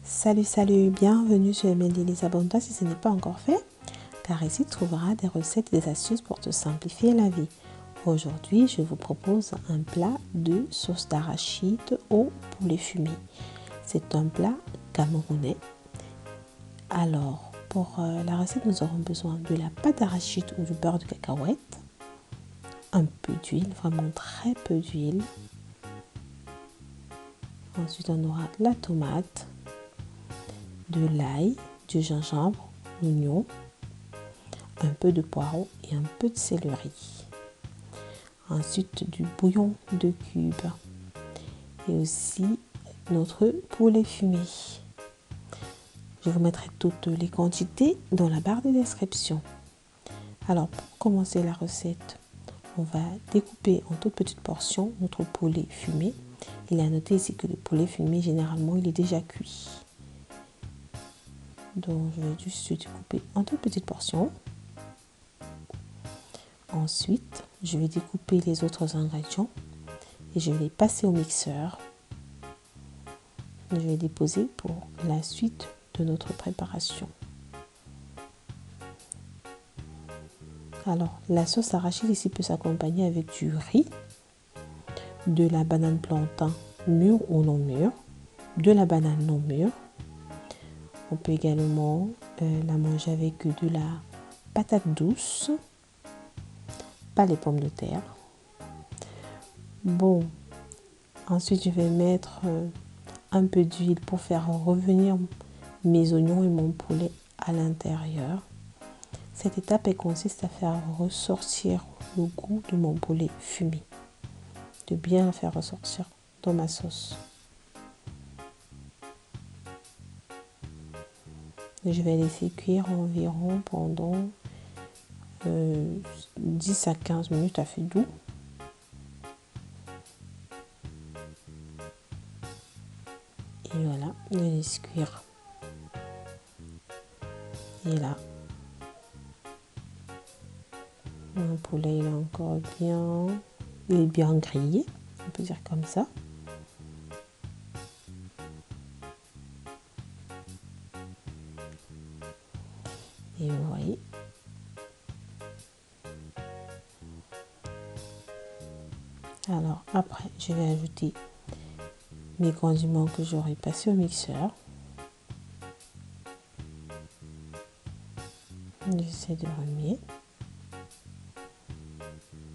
Salut, bienvenue sur Amélie Les Abondas si ce n'est pas encore fait, car ici tu trouveras des recettes et des astuces pour te simplifier la vie. Aujourd'hui, je vous propose un plat de sauce d'arachide au poulet fumé. C'est un plat camerounais. Alors, pour la recette, nous aurons besoin de la pâte d'arachide ou du beurre de cacahuète, un peu d'huile, vraiment très peu d'huile. Ensuite, on aura la tomate, de l'ail, du gingembre, l'oignon, un peu de poireau et un peu de céleri. Ensuite du bouillon de cubes et aussi notre poulet fumé. Je vous mettrai toutes les quantités dans la barre de description. Alors pour commencer la recette, on va découper en toutes petites portions notre poulet fumé. Il est à noter ici que le poulet fumé, généralement, il est déjà cuit. Donc je vais juste découper en toutes petites portions. Ensuite, je vais découper les autres ingrédients et je vais les passer au mixeur. Je vais déposer pour la suite de notre préparation. Alors, la sauce arachide ici peut s'accompagner avec du riz, de la banane plantain mûre ou non mûre, de la banane non mûre. On peut également la manger avec de la patate douce, pas les pommes de terre. Bon, ensuite je vais mettre un peu d'huile pour faire revenir mes oignons et mon poulet à l'intérieur. Cette étape elle consiste à faire ressortir le goût de mon poulet fumé, de bien le faire ressortir dans ma sauce. Je vais laisser cuire environ pendant 10 à 15 minutes à feu doux. Et voilà, je laisse cuire. Et là, mon poulet il est encore bien, il est bien grillé, on peut dire comme ça. Et vous voyez. Alors après, je vais ajouter mes condiments que j'aurai passés au mixeur. J'essaie de remuer.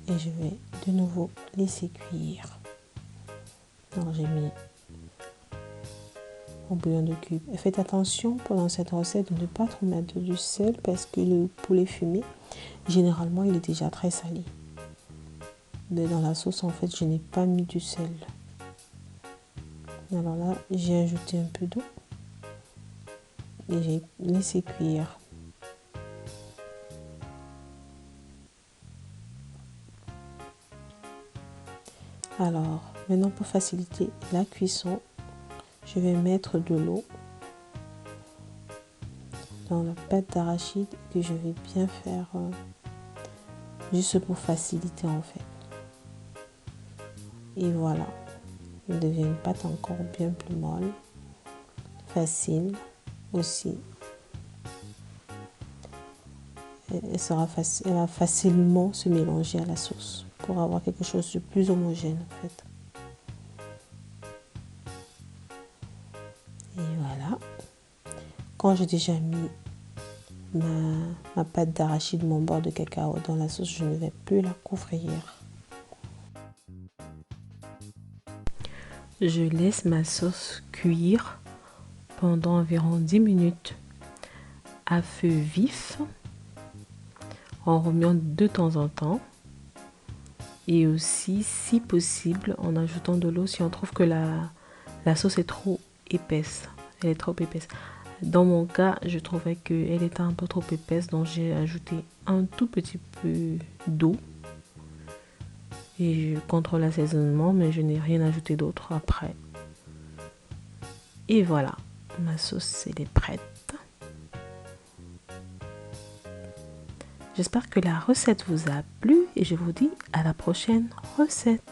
Et je vais de nouveau laisser cuire. Alors j'ai mis au bouillon de cube. Et faites attention pendant cette recette de ne pas trop mettre du sel parce que le poulet fumé, généralement, il est déjà très salé. Mais dans la sauce, en fait, je n'ai pas mis du sel. Alors là, j'ai ajouté un peu d'eau et j'ai laissé cuire. Alors, maintenant pour faciliter la cuisson, je vais mettre de l'eau dans la pâte d'arachide que je vais bien faire juste pour faciliter en fait. Et voilà, elle devient une pâte encore bien plus molle, facile aussi. Elle va facilement se mélanger à la sauce pour avoir quelque chose de plus homogène en fait. Et voilà, quand j'ai déjà mis ma pâte d'arachide, mon beurre de cacao dans la sauce, je ne vais plus la couvrir. Je laisse ma sauce cuire pendant environ 10 minutes à feu vif, en remuant de temps en temps et aussi si possible en ajoutant de l'eau si on trouve que la sauce est trop épaisse. Elle est trop épaisse. Dans mon cas, je trouvais qu'elle était un peu trop épaisse, donc j'ai ajouté un tout petit peu d'eau. Et je contrôle l'assaisonnement, mais je n'ai rien ajouté d'autre après. Et voilà, ma sauce elle est prête. J'espère que la recette vous a plu et je vous dis à la prochaine recette.